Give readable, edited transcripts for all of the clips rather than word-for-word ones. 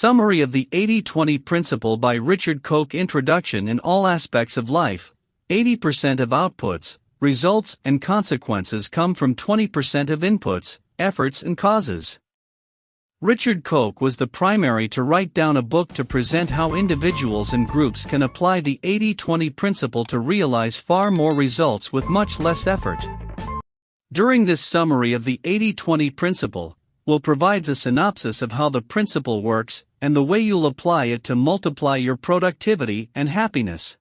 Summary of the 80-20 Principle by Richard Koch. Introduction. In all aspects of life, 80% of outputs, results, and consequences come from 20% of inputs, efforts, and causes. Richard Koch was the primary to write down a book to present how individuals and groups can apply the 80-20 principle to realize far more results with much less effort. During this summary of the 80-20 principle, will provides a synopsis of how the principle works and the way you'll apply it to multiply your productivity and happiness.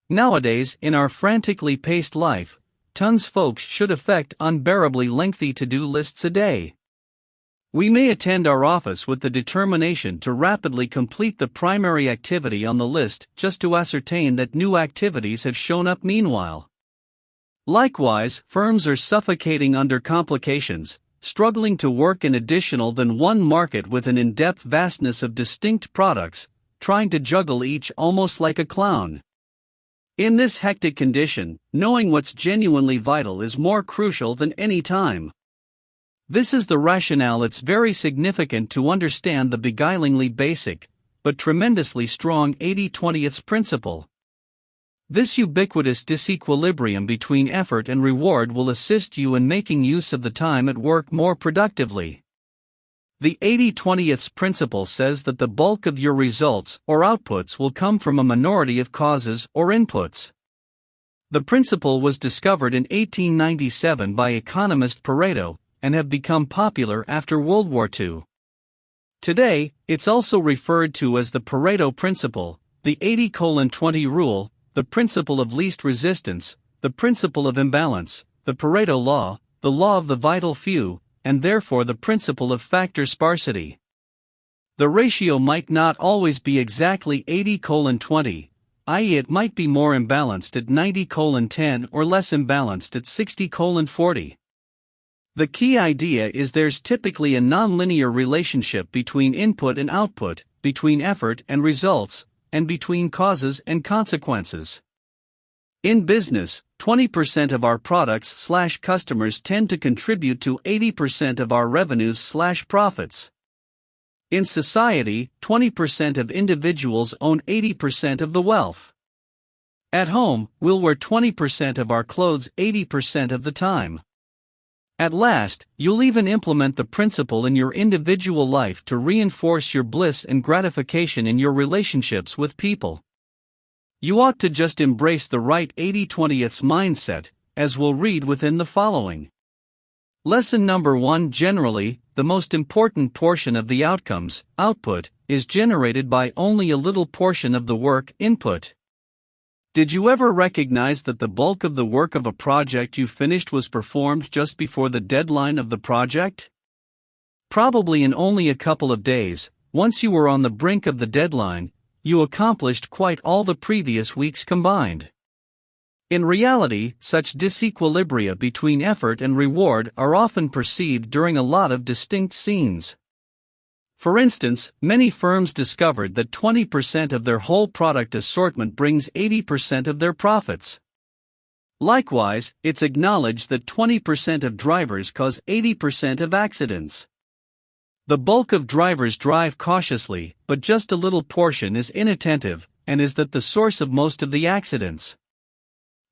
Nowadays, in our frantically paced life, tons folks should affect unbearably lengthy to-do lists a day. We may attend our office with the determination to rapidly complete the primary activity on the list just to ascertain that new activities have shown up meanwhile. Likewise, firms are suffocating under complications, struggling to work in additional than one market with an in-depth vastness of distinct products, trying to juggle each almost like a clown. In this hectic condition, knowing what's genuinely vital is more crucial than any time. This is the rationale. It's very significant to understand the beguilingly basic, but tremendously strong 80-20th principle. This ubiquitous disequilibrium between effort and reward will assist you in making use of the time at work more productively. The 80-20th principle says that the bulk of your results or outputs will come from a minority of causes or inputs. The principle was discovered in 1897 by economist Pareto and have become popular after World War II. Today, it's also referred to as the Pareto principle, the 80-20 rule, the principle of least resistance, the principle of imbalance, the Pareto law, the law of the vital few, and therefore the principle of factor sparsity. The ratio might not always be exactly 80-20, i.e. it might be more imbalanced at 90-10 or less imbalanced at 60-40. The key idea is there's typically a nonlinear relationship between input and output, between effort and results, and between causes and consequences. In business, 20% of our products/customers tend to contribute to 80% of our revenues/profits. In society, 20% of individuals own 80% of the wealth. At home, we'll wear 20% of our clothes 80% of the time. At last, you'll even implement the principle in your individual life to reinforce your bliss and gratification in your relationships with people. You ought to just embrace the right 80-20th mindset, as we'll read within the following. Lesson number 1. Generally, the most important portion of the outcomes, output, is generated by only a little portion of the work, input. Did you ever recognize that the bulk of the work of a project you finished was performed just before the deadline of the project? Probably in only a couple of days, once you were on the brink of the deadline, you accomplished quite all the previous weeks combined. In reality, such disequilibria between effort and reward are often perceived during a lot of distinct scenes. For instance, many firms discovered that 20% of their whole product assortment brings 80% of their profits. Likewise, it's acknowledged that 20% of drivers cause 80% of accidents. The bulk of drivers drive cautiously, but just a little portion is inattentive, and is that the source of most of the accidents.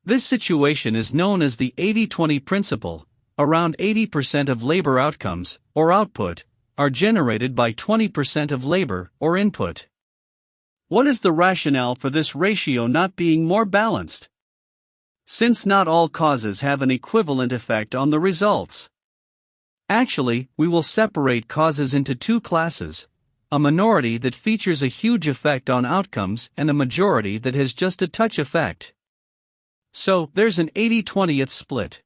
This situation is known as the 80-20 principle. Around 80% of labor outcomes, or output, are generated by 20% of labor, or input. What is the rationale for this ratio not being more balanced? Since not all causes have an equivalent effect on the results. Actually, we will separate causes into two classes, a minority that features a huge effect on outcomes and a majority that has just a touch effect. So, there's an 80-20th split.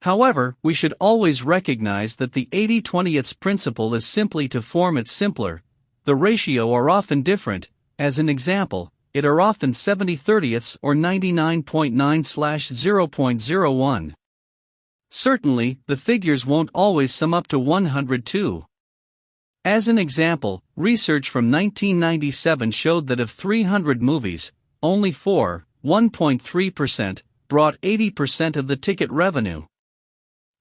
However, we should always recognize that the 80-20th principle is simply to form it simpler. The ratio are often different. As an example, it are often 70-30ths or 99.9/0.01. Certainly, the figures won't always sum up to 102. As an example, research from 1997 showed that of 300 movies, only 4, 1.3%, brought 80% of the ticket revenue.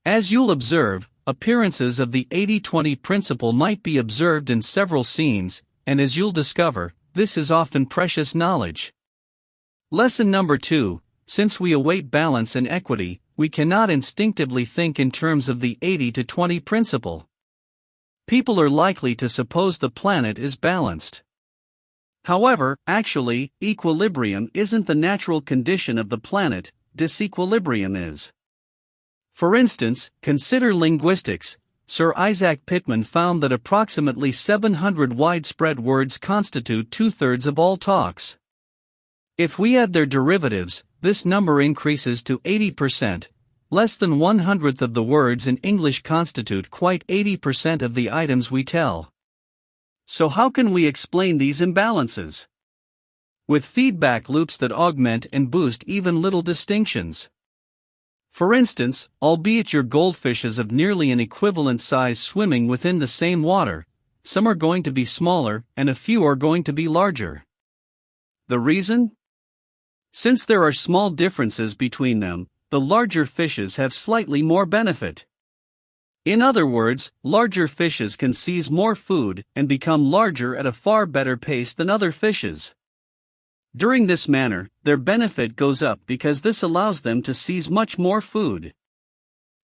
As you'll observe, appearances of the 80-20 principle might be observed in several scenes, and as you'll discover, this is often precious knowledge. Lesson number 2. Since we await balance and equity, we cannot instinctively think in terms of the 80-20 principle. People are likely to suppose the planet is balanced. However, actually, equilibrium isn't the natural condition of the planet, disequilibrium is. For instance, consider linguistics. Sir Isaac Pitman found that approximately 700 widespread words constitute 2/3 of all talks. If we add their derivatives, this number increases to 80%. Less than 1/100th of the words in English constitute quite 80% of the items we tell. So how can we explain these imbalances? With feedback loops that augment and boost even little distinctions. For instance, albeit your goldfish is of nearly an equivalent size swimming within the same water, some are going to be smaller and a few are going to be larger. The reason? Since there are small differences between them, the larger fishes have slightly more benefit. In other words, larger fishes can seize more food and become larger at a far better pace than other fishes. During this manner, their benefit goes up because this allows them to seize much more food.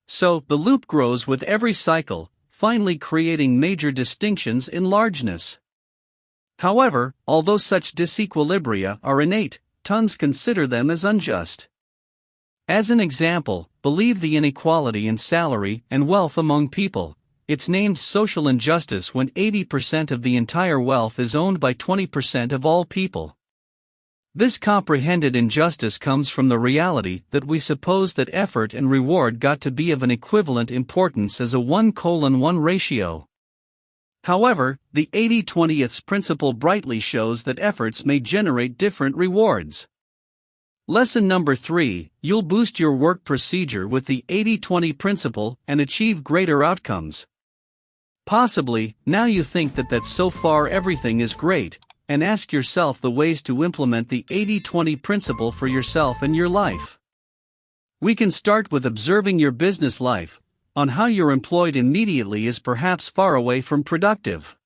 So, the loop grows with every cycle, finally creating major distinctions in largeness. However, although such disequilibria are innate, tons consider them as unjust. As an example, believe the inequality in salary and wealth among people. It's named social injustice when 80% of the entire wealth is owned by 20% of all people. This comprehended injustice comes from the reality that we suppose that effort and reward got to be of an equivalent importance as a 1:1 ratio. However, the 80-20th principle brightly shows that efforts may generate different rewards. Lesson number 3, you'll boost your work procedure with the 80-20 principle and achieve greater outcomes. Possibly, now you think that so far everything is great, and ask yourself the ways to implement the 80-20 principle for yourself and your life. We can start with observing your business life, on how you're employed immediately is perhaps far away from productive.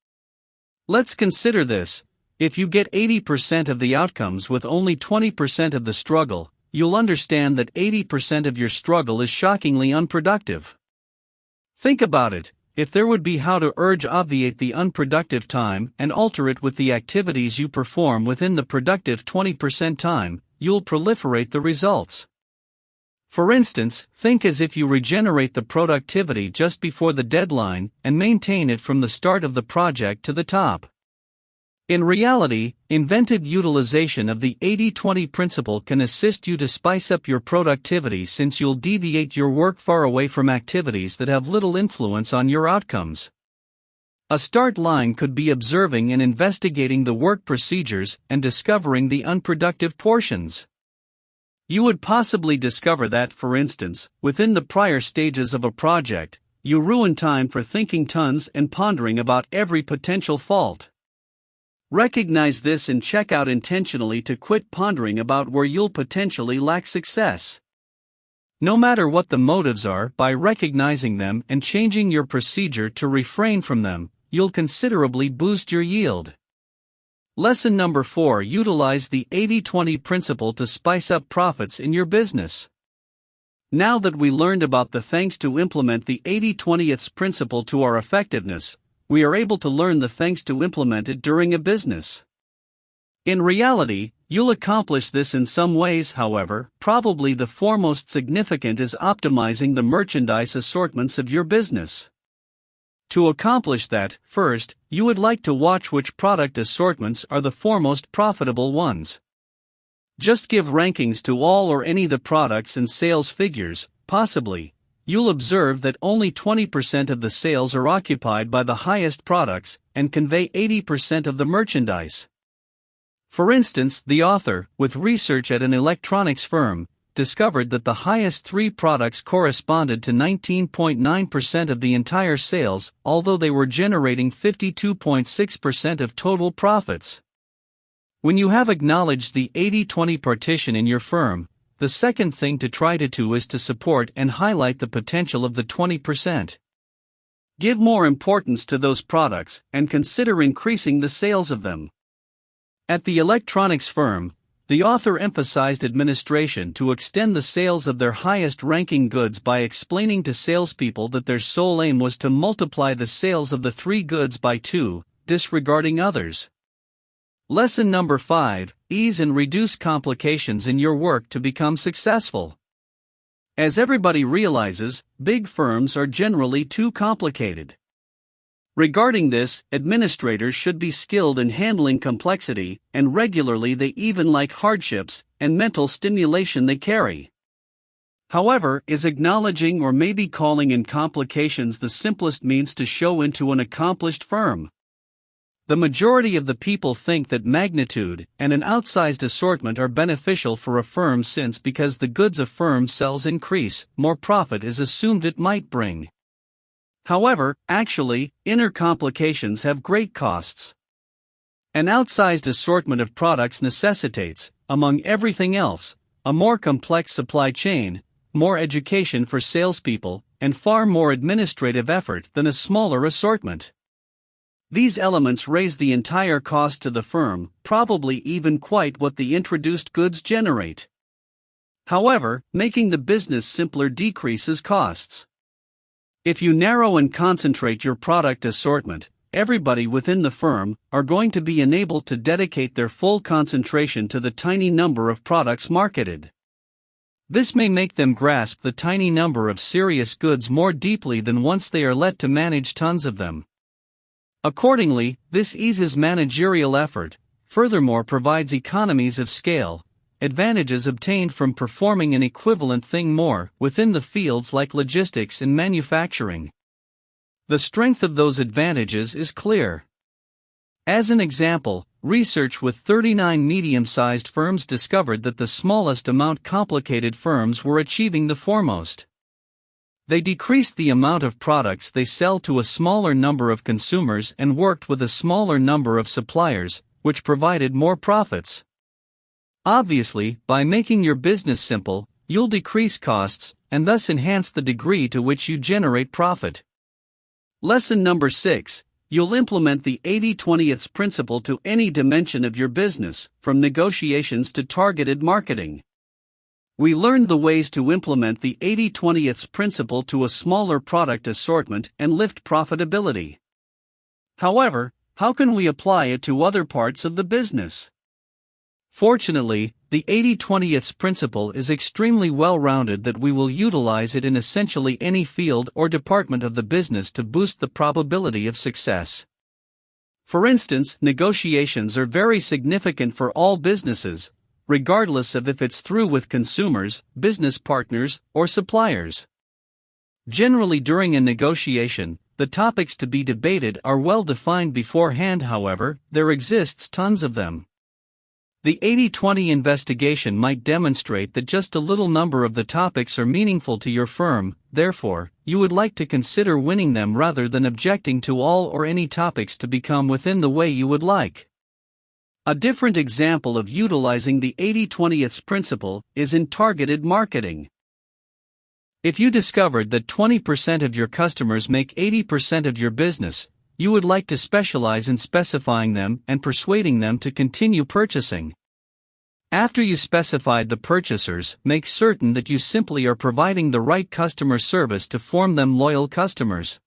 Let's consider this. If you get 80% of the outcomes with only 20% of the struggle, you'll understand that 80% of your struggle is shockingly unproductive. Think about it. If there would be how to obviate the unproductive time and alter it with the activities you perform within the productive 20% time, you'll proliferate the results. For instance, think as if you regenerate the productivity just before the deadline and maintain it from the start of the project to the top. In reality, invented utilization of the 80-20 principle can assist you to spice up your productivity since you'll deviate your work far away from activities that have little influence on your outcomes. A start line could be observing and investigating the work procedures and discovering the unproductive portions. You would possibly discover that, for instance, within the prior stages of a project, you ruin time for thinking tons and pondering about every potential fault. Recognize this and check out intentionally to quit pondering about where you'll potentially lack success. No matter what the motives are, by recognizing them and changing your procedure to refrain from them, you'll considerably boost your yield. Lesson number 4, utilize the 80-20 principle to spice up profits in your business. Now that we learned about the thanks to implement the 80-20th principle to our effectiveness, we are able to learn the thanks to implement it during a business. In reality, you'll accomplish this in some ways, however, probably the foremost significant is optimizing the merchandise assortments of your business. To accomplish that, first, you would like to watch which product assortments are the foremost profitable ones. Just give rankings to all or any of the products and sales figures, possibly. You'll observe that only 20% of the sales are occupied by the highest products and convey 80% of the merchandise. For instance, the author, with research at an electronics firm, discovered that the highest 3 products corresponded to 19.9% of the entire sales, although they were generating 52.6% of total profits. When you have acknowledged the 80-20 partition in your firm, the second thing to try to do is to support and highlight the potential of the 20%. Give more importance to those products and consider increasing the sales of them. At the electronics firm, the author emphasized administration to extend the sales of their highest-ranking goods by explaining to salespeople that their sole aim was to multiply the sales of the 3 goods by 2, disregarding others. Lesson number 5: Ease and reduce complications in your work to become successful. As everybody realizes, big firms are generally too complicated. Regarding this, administrators should be skilled in handling complexity, and regularly they even like hardships and mental stimulation they carry. However, is acknowledging or maybe calling in complications the simplest means to show into an accomplished firm? The majority of the people think that magnitude and an outsized assortment are beneficial for a firm since because the goods a firm sells increase, more profit is assumed it might bring. However, actually, inner complications have great costs. An outsized assortment of products necessitates, among everything else, a more complex supply chain, more education for salespeople, and far more administrative effort than a smaller assortment. These elements raise the entire cost to the firm, probably even quite what the introduced goods generate. However, making the business simpler decreases costs. If you narrow and concentrate your product assortment, everybody within the firm are going to be enabled to dedicate their full concentration to the tiny number of products marketed. This may make them grasp the tiny number of serious goods more deeply than once they are let to manage tons of them. Accordingly, this eases managerial effort, furthermore provides economies of scale, advantages obtained from performing an equivalent thing more within the fields like logistics and manufacturing. The strength of those advantages is clear. As an example, research with 39 medium-sized firms discovered that the smallest amount complicated firms were achieving the foremost. They decreased the amount of products they sell to a smaller number of consumers and worked with a smaller number of suppliers, which provided more profits. Obviously, by making your business simple, you'll decrease costs and thus enhance the degree to which you generate profit. Lesson number 6: You'll implement the 80/20 principle to any dimension of your business, from negotiations to targeted marketing. We learned the ways to implement the 80/20 principle to a smaller product assortment and lift profitability. However, how can we apply it to other parts of the business? Fortunately, the 80/20 principle is extremely well-rounded that we will utilize it in essentially any field or department of the business to boost the probability of success. For instance, negotiations are very significant for all businesses, regardless of if it's through with consumers, business partners, or suppliers. Generally, during a negotiation, the topics to be debated are well defined beforehand. However, there exists tons of them. The 80/20 investigation might demonstrate that just a little number of the topics are meaningful to your firm, therefore, you would like to consider winning them rather than objecting to all or any topics to become within the way you would like. A different example of utilizing the 80/20 principle is in targeted marketing. If you discovered that 20% of your customers make 80% of your business, you would like to specialize in specifying them and persuading them to continue purchasing. After you specified the purchasers, make certain that you simply are providing the right customer service to form them loyal customers.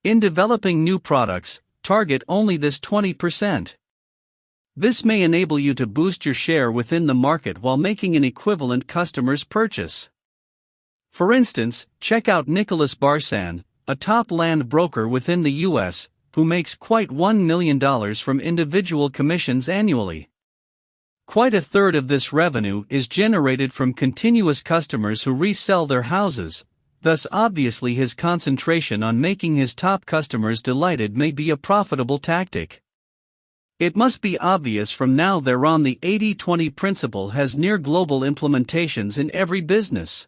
In developing new products, target only this 20%. This may enable you to boost your share within the market while making an equivalent customer's purchase. For instance, check out Nicholas Barsan, a top land broker within the U.S., who makes quite $1 million from individual commissions annually. Quite a third of this revenue is generated from continuous customers who resell their houses, thus obviously his concentration on making his top customers delighted may be a profitable tactic. It must be obvious from now thereon the 80/20 principle has near global implementations in every business.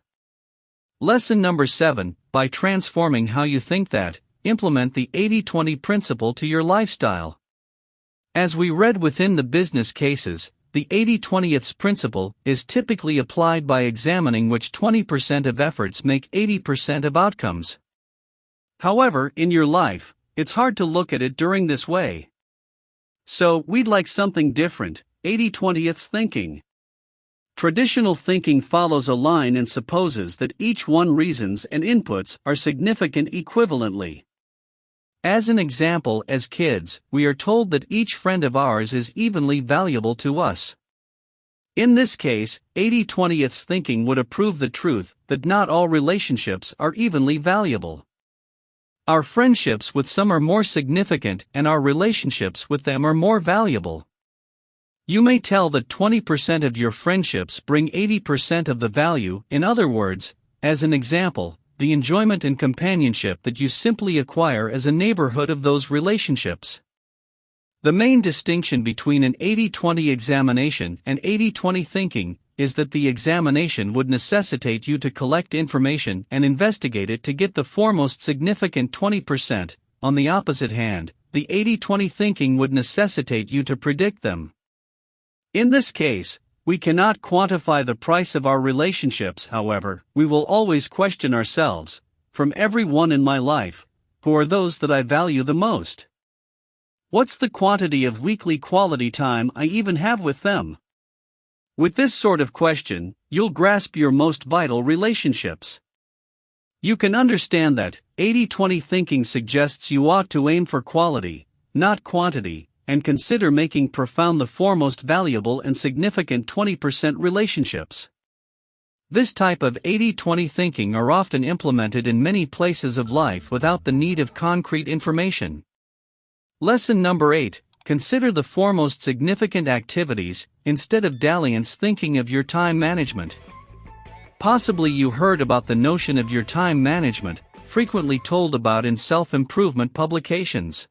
Lesson number 7: By transforming how you think that, implement the 80/20 principle to your lifestyle. As we read within the business cases, the 80/20 principle is typically applied by examining which 20% of efforts make 80% of outcomes. However, in your life, it's hard to look at it during this way. So, we'd like something different: 80/20th thinking. Traditional thinking follows a line and supposes that each one reasons and inputs are significant equivalently. As an example, as kids, we are told that each friend of ours is evenly valuable to us. In this case, 80/20th thinking would approve the truth that not all relationships are evenly valuable. Our friendships with some are more significant and our relationships with them are more valuable. You may tell that 20% of your friendships bring 80% of the value. In other words, as an example, the enjoyment and companionship that you simply acquire as a neighborhood of those relationships. The main distinction between an 80/20 examination and 80/20 thinking is that the examination would necessitate you to collect information and investigate it to get the foremost significant 20%. On the opposite hand, the 80/20 thinking would necessitate you to predict them. In this case, we cannot quantify the price of our relationships. However, we will always question ourselves: from everyone in my life, who are those that I value the most? What's the quantity of weekly quality time I even have with them? With this sort of question, you'll grasp your most vital relationships. You can understand that 80/20 thinking suggests you ought to aim for quality, not quantity, and consider making profound the foremost valuable and significant 20% relationships. This type of 80/20 thinking are often implemented in many places of life without the need of concrete information. Lesson number 8. Consider the foremost significant activities, instead of dalliance thinking of your time management. Possibly you heard about the notion of your time management, frequently told about in self-improvement publications.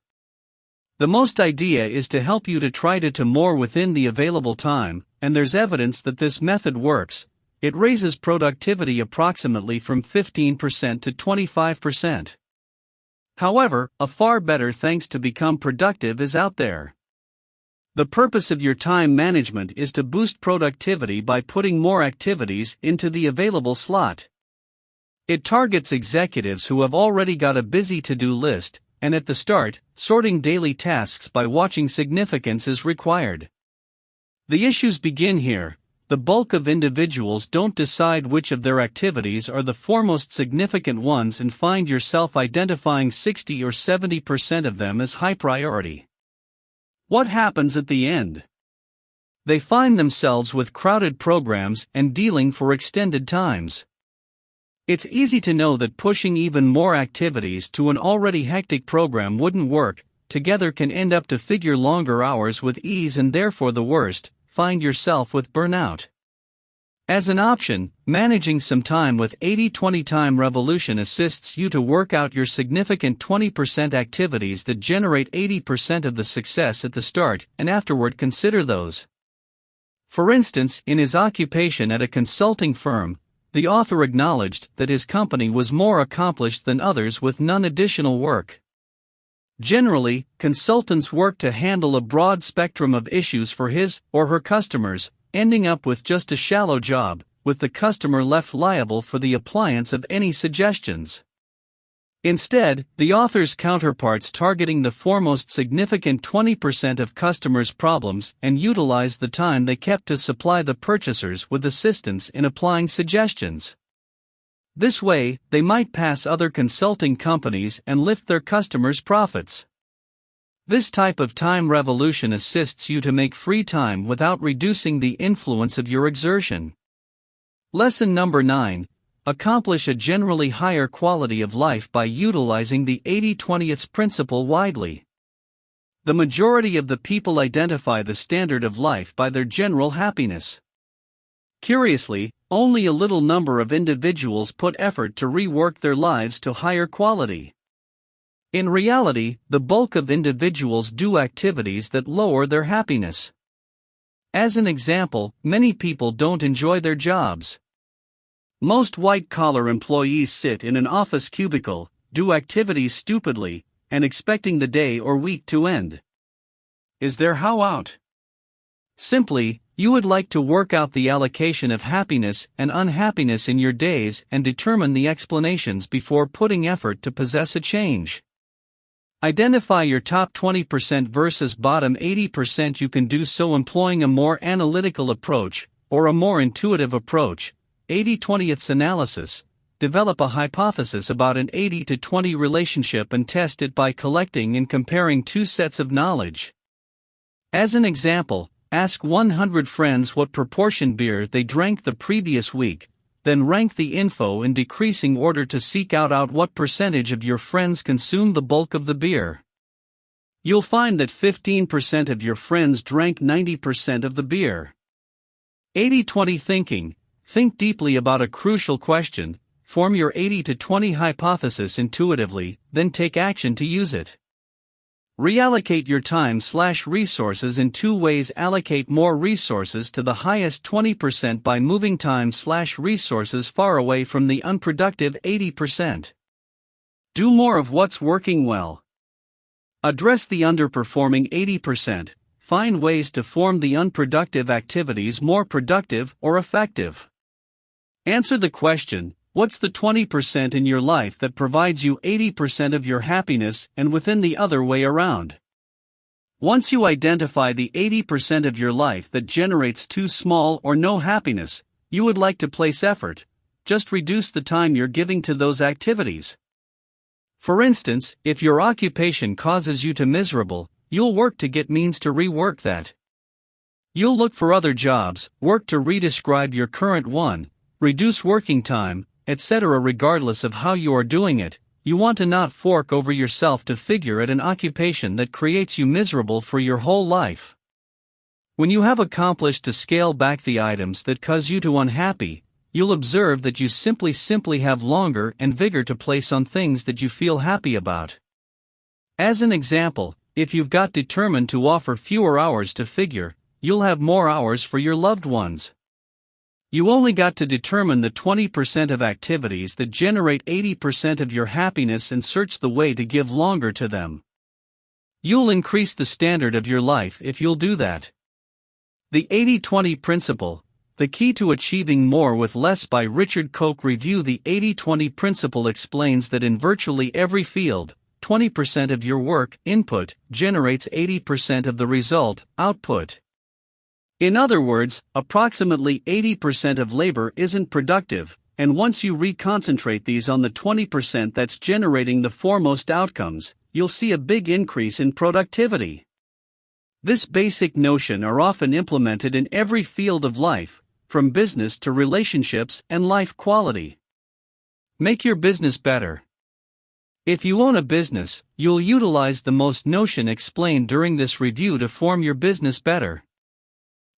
The most idea is to help you to try to more within the available time, and there's evidence that this method works. It raises productivity approximately from 15% to 25%. However, a far better thanks to become productive is out there. The purpose of your time management is to boost productivity by putting more activities into the available slot. It targets executives who have already got a busy to-do list, and at the start, sorting daily tasks by watching significance is required. The issues begin here. The bulk of individuals don't decide which of their activities are the foremost significant ones and find yourself identifying 60 or 70% of them as high priority. What happens at the end? They find themselves with crowded programs and dealing for extended times. It's easy to know that pushing even more activities to an already hectic program wouldn't work. Together can end up to figure longer hours with ease and therefore the worst, find yourself with burnout. As an option, managing some time with 80/20 Time Revolution assists you to work out your significant 20% activities that generate 80% of the success at the start and afterward. Consider those. For instance, in his occupation at a consulting firm, the author acknowledged that his company was more accomplished than others with none additional work. Generally, consultants work to handle a broad spectrum of issues for his or her customers, ending up with just a shallow job, with the customer left liable for the appliance of any suggestions. Instead, the author's counterparts targeting the foremost significant 20% of customers' problems and utilized the time they kept to supply the purchasers with assistance in applying suggestions. This way, they might pass other consulting companies and lift their customers' profits. This type of time revolution assists you to make free time without reducing the influence of your exertion. Lesson number 9. Accomplish a generally higher quality of life by utilizing the 80/20th principle widely. The majority of the people identify the standard of life by their general happiness. Curiously, only a little number of individuals put effort to rework their lives to higher quality. In reality, the bulk of individuals do activities that lower their happiness. As an example, many people don't enjoy their jobs. Most white-collar employees sit in an office cubicle, do activities stupidly, and expecting the day or week to end. Is there how out? Simply, You would like to work out the allocation of happiness and unhappiness in your days and determine the explanations before putting effort to possess a change. Identify your top 20% versus bottom 80%. You can do so employing a more analytical approach, or a more intuitive approach, 80-20 analysis. Develop a hypothesis about an 80-20 relationship and test it by collecting and comparing two sets of knowledge. As an example, ask 100 friends what proportion beer they drank the previous week, then rank the info in decreasing order to seek out what percentage of your friends consume the bulk of the beer. You'll find that 15% of your friends drank 90% of the beer. 80-20 thinking. Think deeply about a crucial question, form your 80-20 hypothesis intuitively, then take action to use it. Reallocate your time/resources in two ways. Allocate more resources to the highest 20% by moving time/resources far away from the unproductive 80%. Do more of what's working well. Address the underperforming 80%. Find ways to form the unproductive activities more productive or effective. Answer the question, what's the 20% in your life that provides you 80% of your happiness and within the other way around? Once you identify the 80% of your life that generates too small or no happiness, you would like to place effort. Just reduce the time you're giving to those activities. For instance, if your occupation causes you to miserable, you'll work to get means to rework that. You'll look for other jobs, work to redescribe your current one, reduce working time, etc. Regardless of how you are doing it, you want to not fork over yourself to figure out an occupation that creates you miserable for your whole life. When you have accomplished to scale back the items that cause you to unhappy, you'll observe that you simply have longer and vigor to place on things that you feel happy about. As an example, if you've got determined to offer fewer hours to figure, you'll have more hours for your loved ones. You only got to determine the 20% of activities that generate 80% of your happiness and search the way to give longer to them. You'll increase the standard of your life if you'll do that. The 80-20 principle, the key to achieving more with less by Richard Koch. Review. The 80-20 principle explains that in virtually every field, 20% of your work, input, generates 80% of the result, output. In other words, approximately 80% of labor isn't productive, and once you reconcentrate these on the 20% that's generating the foremost outcomes, you'll see a big increase in productivity. This basic notion are often implemented in every field of life, from business to relationships and life quality. Make your business better. If you own a business, you'll utilize the most notion explained during this review to form your business better.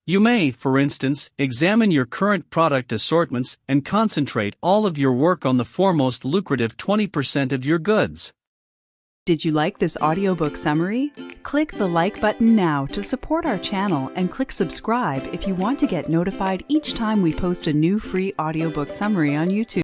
You may, for instance, examine your current product assortments and concentrate all of your work on the foremost lucrative 20% of your goods. Did you like this audiobook summary? Click the like button now to support our channel and click subscribe if you want to get notified each time we post a new free audiobook summary on YouTube.